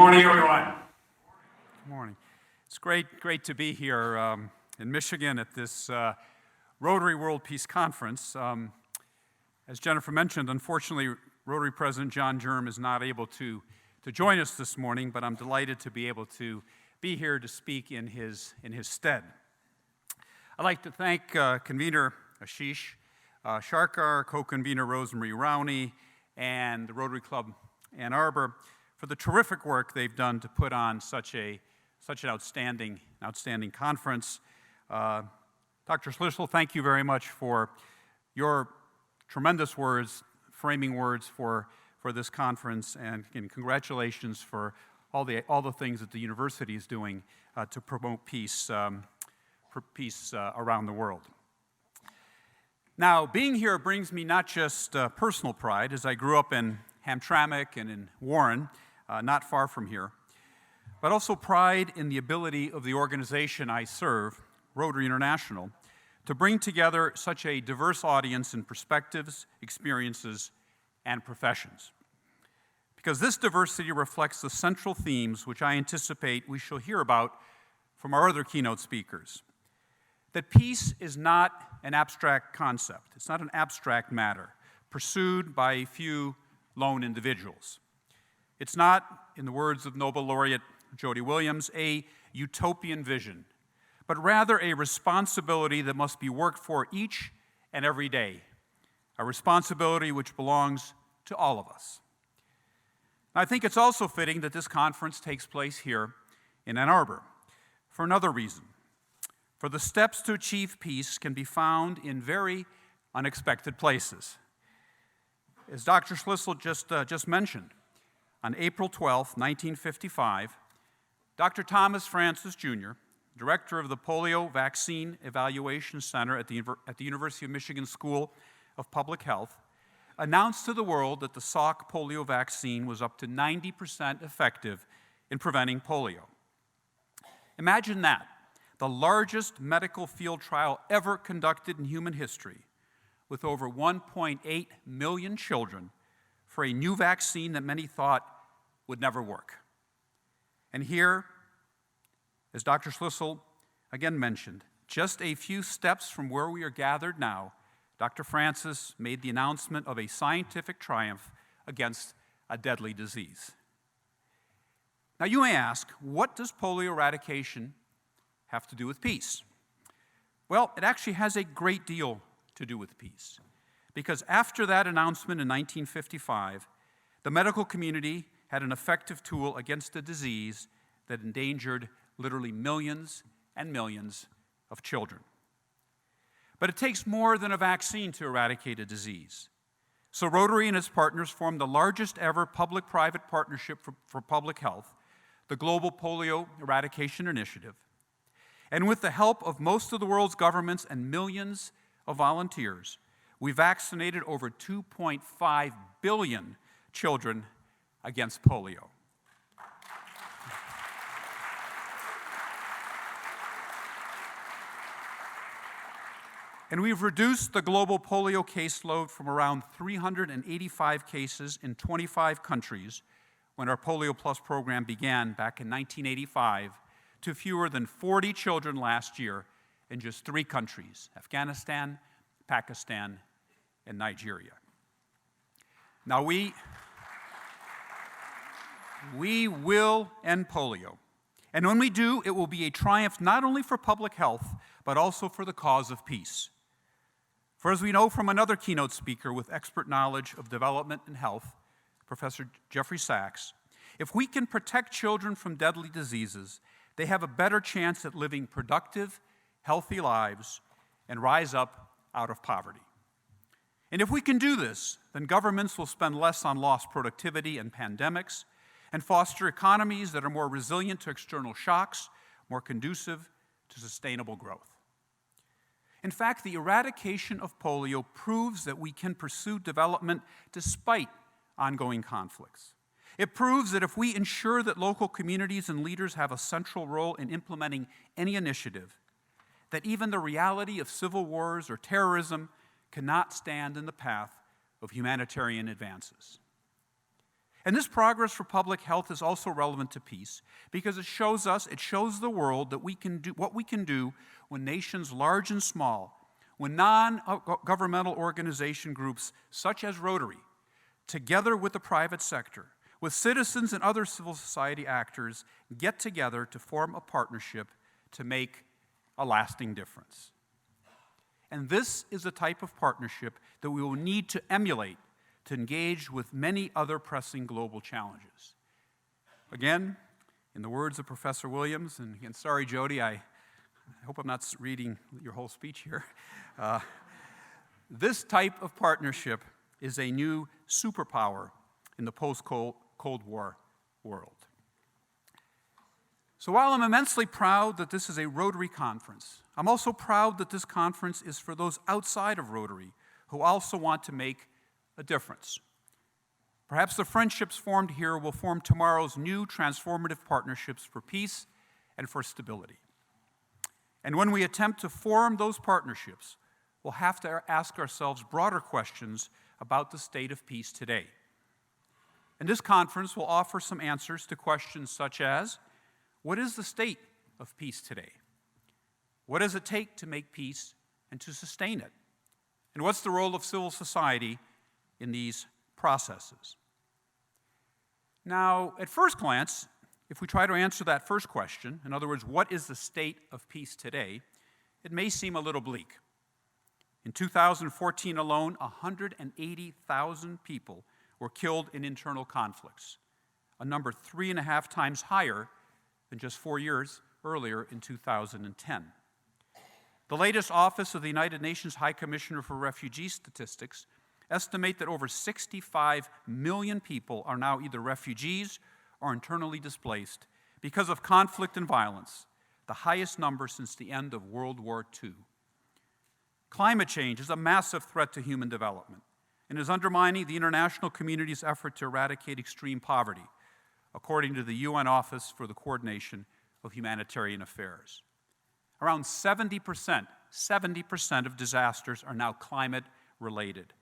morning, everyone. Good morning. It's great to be here in Michigan at this Rotary World Peace Conference. As Jennifer mentioned, unfortunately, Rotary President John Germ is not able to join us this morning, but I'm delighted to be able to be here to speak in his stead. I'd like to thank Convener Ashish Sharkar, co-convener Rosemary Rowney, and the Rotary Club Ann Arbor for the terrific work they've done to put on such an outstanding conference. Dr. Schlissel, thank you very much for your tremendous words, framing words for this conference, and congratulations for all the things that the university is doing to promote peace around the world. Now, being here brings me not just personal pride, as I grew up in Hamtramck and in Warren, not far from here, but also pride in the ability of the organization I serve, Rotary International, to bring together such a diverse audience in perspectives, experiences, and professions. Because this diversity reflects the central themes which I anticipate we shall hear about from our other keynote speakers. That peace is not an abstract concept. It's not an abstract matter pursued by a few lone individuals. It's not, in the words of Nobel laureate Jody Williams, a utopian vision, but rather a responsibility that must be worked for each and every day, a responsibility which belongs to all of us. I think it's also fitting that this conference takes place here in Ann Arbor for another reason. For the steps to achieve peace can be found in very unexpected places. As Dr. Schlissel just mentioned, on April 12, 1955, Dr. Thomas Francis, Jr., director of the Polio Vaccine Evaluation Center at the University of Michigan School of Public Health, announced to the world that the Salk polio vaccine was up to 90% effective in preventing polio. Imagine that, the largest medical field trial ever conducted in human history, with over 1.8 million children for a new vaccine that many thought would never work. And here, as Dr. Schlissel again mentioned, just a few steps from where we are gathered now, Dr. Francis made the announcement of a scientific triumph against a deadly disease. Now you may ask, what does polio eradication have to do with peace? Well, it actually has a great deal to do with peace. Because after that announcement in 1955, the medical community had an effective tool against a disease that endangered literally millions and millions of children. But it takes more than a vaccine to eradicate a disease. So Rotary and its partners formed the largest ever public-private partnership for public health, the Global Polio Eradication Initiative. And with the help of most of the world's governments and millions of volunteers, we vaccinated over 2.5 billion children against polio. And we've reduced the global polio caseload from around 385 cases in 25 countries when our Polio Plus program began back in 1985 to fewer than 40 children last year in just 3 countries, Afghanistan, Pakistan, and Nigeria. Now we will end polio. And when we do, it will be a triumph not only for public health, but also for the cause of peace. For as we know from another keynote speaker with expert knowledge of development and health, Professor Jeffrey Sachs, if we can protect children from deadly diseases, they have a better chance at living productive, healthy lives and rise up out of poverty. And if we can do this, then governments will spend less on lost productivity and pandemics and foster economies that are more resilient to external shocks, more conducive to sustainable growth. In fact, the eradication of polio proves that we can pursue development despite ongoing conflicts. It proves that if we ensure that local communities and leaders have a central role in implementing any initiative, that even the reality of civil wars or terrorism cannot stand in the path of humanitarian advances. And this progress for public health is also relevant to peace because it shows the world that what we can do when nations large and small, when non-governmental organization groups such as Rotary, together with the private sector, with citizens and other civil society actors, get together to form a partnership to make a lasting difference. And this is a type of partnership that we will need to emulate to engage with many other pressing global challenges. Again, in the words of Professor Williams, and again, sorry, Jody, I hope I'm not reading your whole speech here. This type of partnership is a new superpower in the post-Cold War world. So while I'm immensely proud that this is a Rotary conference, I'm also proud that this conference is for those outside of Rotary who also want to make a difference. Perhaps the friendships formed here will form tomorrow's new transformative partnerships for peace and for stability. And when we attempt to form those partnerships, we'll have to ask ourselves broader questions about the state of peace today. And this conference will offer some answers to questions such as, what is the state of peace today? What does it take to make peace and to sustain it? And what's the role of civil society in these processes? Now, at first glance, if we try to answer that first question, in other words, what is the state of peace today, it may seem a little bleak. In 2014 alone, 180,000 people were killed in internal conflicts, a number 3.5 times higher than just 4 years earlier in 2010. The latest Office of the United Nations High Commissioner for Refugee Statistics estimate that over 65 million people are now either refugees or internally displaced because of conflict and violence, the highest number since the end of World War II. Climate change is a massive threat to human development and is undermining the international community's effort to eradicate extreme poverty, according to the UN Office for the Coordination of Humanitarian Affairs. Around 70% of disasters are now climate-related,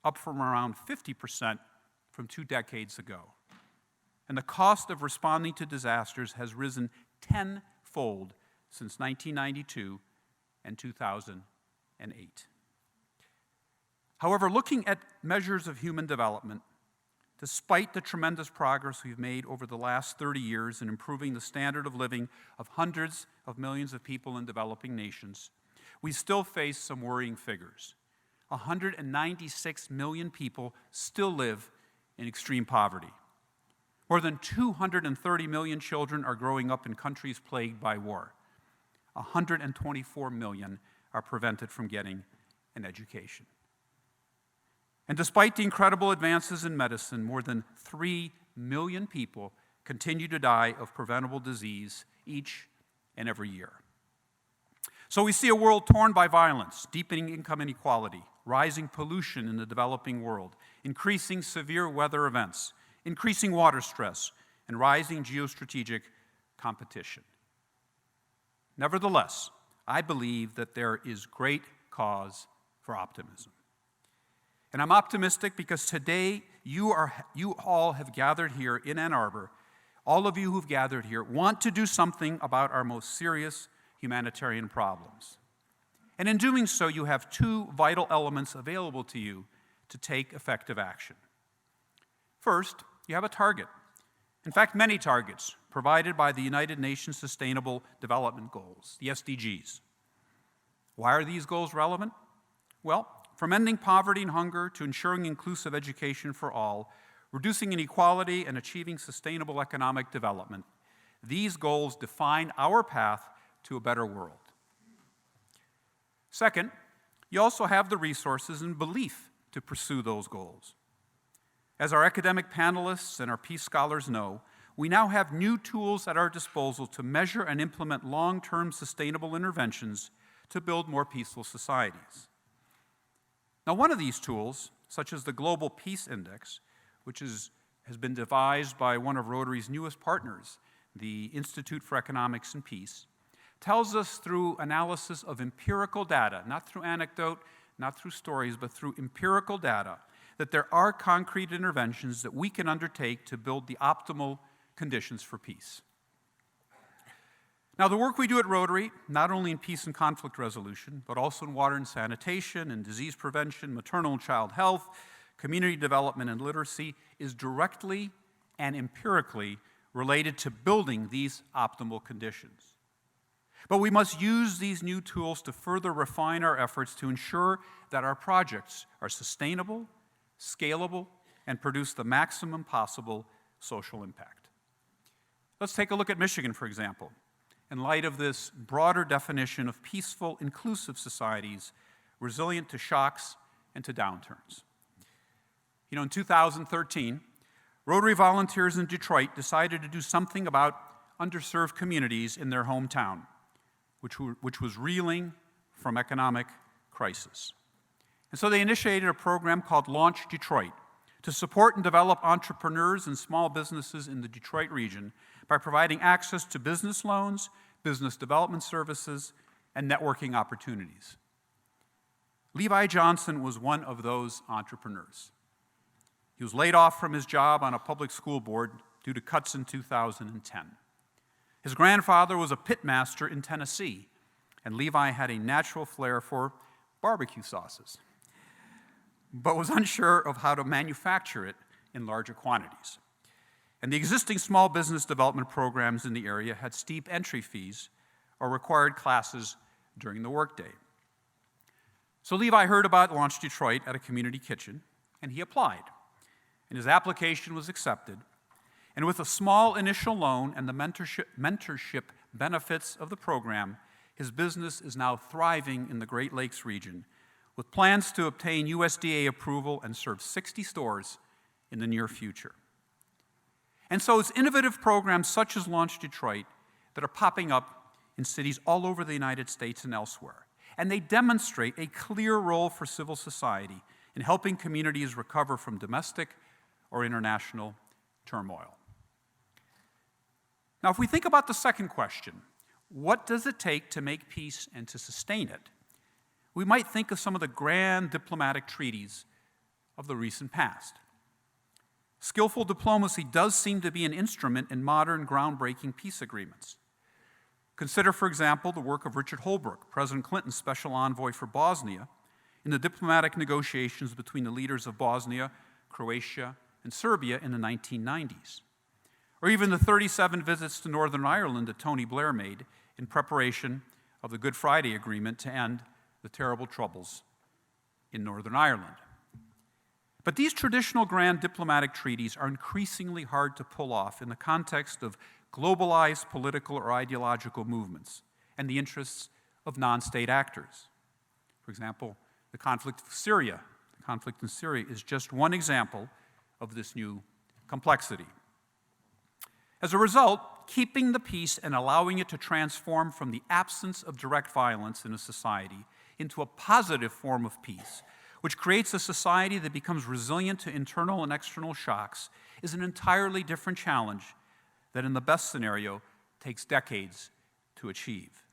up from around 50% from 2 decades ago. And the cost of responding to disasters has risen tenfold since 1992 and 2008. However, looking at measures of human development, despite the tremendous progress we've made over the last 30 years in improving the standard of living of hundreds of millions of people in developing nations, we still face some worrying figures. 196 million people still live in extreme poverty. More than 230 million children are growing up in countries plagued by war. 124 million are prevented from getting an education. And despite the incredible advances in medicine, more than 3 million people continue to die of preventable disease each and every year. So we see a world torn by violence, deepening income inequality, rising pollution in the developing world, increasing severe weather events, increasing water stress, and rising geostrategic competition. Nevertheless, I believe that there is great cause for optimism. And I'm optimistic because today you all have gathered here in Ann Arbor. All of you who've gathered here want to do something about our most serious humanitarian problems. And in doing so, you have 2 vital elements available to you to take effective action. First, you have a target. In fact, many targets provided by the United Nations Sustainable Development Goals, the SDGs. Why are these goals relevant? Well, from ending poverty and hunger to ensuring inclusive education for all, reducing inequality and achieving sustainable economic development, these goals define our path to a better world. Second, you also have the resources and belief to pursue those goals. As our academic panelists and our peace scholars know, we now have new tools at our disposal to measure and implement long-term sustainable interventions to build more peaceful societies. Now, one of these tools, such as the Global Peace Index, which has been devised by one of Rotary's newest partners, the Institute for Economics and Peace, tells us through analysis of empirical data, not through anecdote, not through stories, but through empirical data, that there are concrete interventions that we can undertake to build the optimal conditions for peace. Now, the work we do at Rotary, not only in peace and conflict resolution, but also in water and sanitation and disease prevention, maternal and child health, community development and literacy, is directly and empirically related to building these optimal conditions. But we must use these new tools to further refine our efforts to ensure that our projects are sustainable, scalable, and produce the maximum possible social impact. Let's take a look at Michigan, for example, in light of this broader definition of peaceful, inclusive societies, resilient to shocks and to downturns. In 2013, Rotary volunteers in Detroit decided to do something about underserved communities in their hometown, which was reeling from economic crisis. And so they initiated a program called Launch Detroit to support and develop entrepreneurs and small businesses in the Detroit region by providing access to business loans, business development services, and networking opportunities. Levi Johnson was one of those entrepreneurs. He was laid off from his job on a public school board due to cuts in 2010. His grandfather was a pitmaster in Tennessee, and Levi had a natural flair for barbecue sauces, but was unsure of how to manufacture it in larger quantities. And the existing small business development programs in the area had steep entry fees or required classes during the workday. So Levi heard about Launch Detroit at a community kitchen, and he applied. And his application was accepted. And with a small initial loan and the mentorship benefits of the program, his business is now thriving in the Great Lakes region, with plans to obtain USDA approval and serve 60 stores in the near future. And so it's innovative programs such as Launch Detroit that are popping up in cities all over the United States and elsewhere. And they demonstrate a clear role for civil society in helping communities recover from domestic or international turmoil. Now, if we think about the second question, what does it take to make peace and to sustain it? We might think of some of the grand diplomatic treaties of the recent past. Skillful diplomacy does seem to be an instrument in modern, groundbreaking peace agreements. Consider, for example, the work of Richard Holbrooke, President Clinton's special envoy for Bosnia, in the diplomatic negotiations between the leaders of Bosnia, Croatia, and Serbia in the 1990s. Or even the 37 visits to Northern Ireland that Tony Blair made in preparation of the Good Friday Agreement to end the terrible troubles in Northern Ireland. But these traditional grand diplomatic treaties are increasingly hard to pull off in the context of globalized political or ideological movements and the interests of non-state actors. For example, the conflict of Syria. The conflict in Syria is just one example of this new complexity. As a result, keeping the peace and allowing it to transform from the absence of direct violence in a society into a positive form of peace, which creates a society that becomes resilient to internal and external shocks, is an entirely different challenge that, in the best scenario, takes decades to achieve.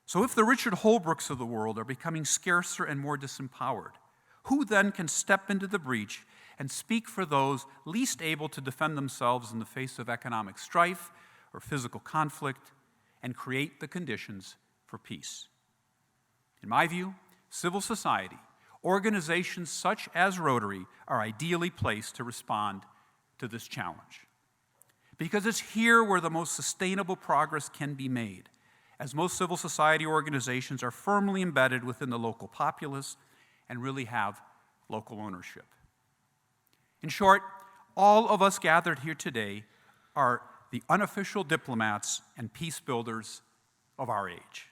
So if the Richard Holbrookes of the world are becoming scarcer and more disempowered, who then can step into the breach and speak for those least able to defend themselves in the face of economic strife or physical conflict and create the conditions for peace? In my view, civil society, organizations such as Rotary, are ideally placed to respond to this challenge. Because it's here where the most sustainable progress can be made, as most civil society organizations are firmly embedded within the local populace and really have local ownership. In short, all of us gathered here today are the unofficial diplomats and peace builders of our age.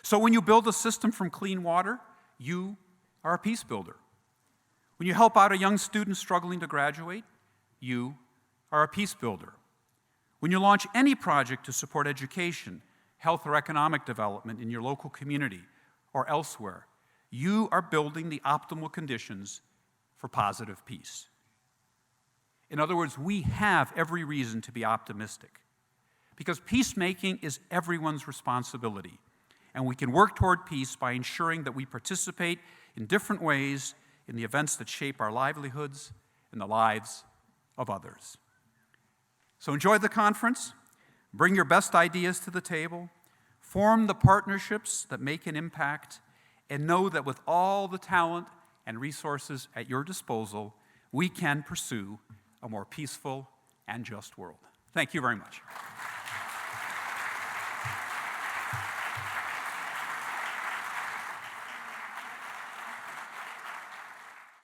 So when you build a system from clean water, you are a peace builder. When you help out a young student struggling to graduate, you are a peace builder. When you launch any project to support education, health, or economic development in your local community or elsewhere, you are building the optimal conditions for positive peace. In other words, we have every reason to be optimistic because peacemaking is everyone's responsibility, and we can work toward peace by ensuring that we participate in different ways in the events that shape our livelihoods and the lives of others. So enjoy the conference, bring your best ideas to the table, form the partnerships that make an impact, and know that with all the talent and resources at your disposal, we can pursue a more peaceful and just world. Thank you very much.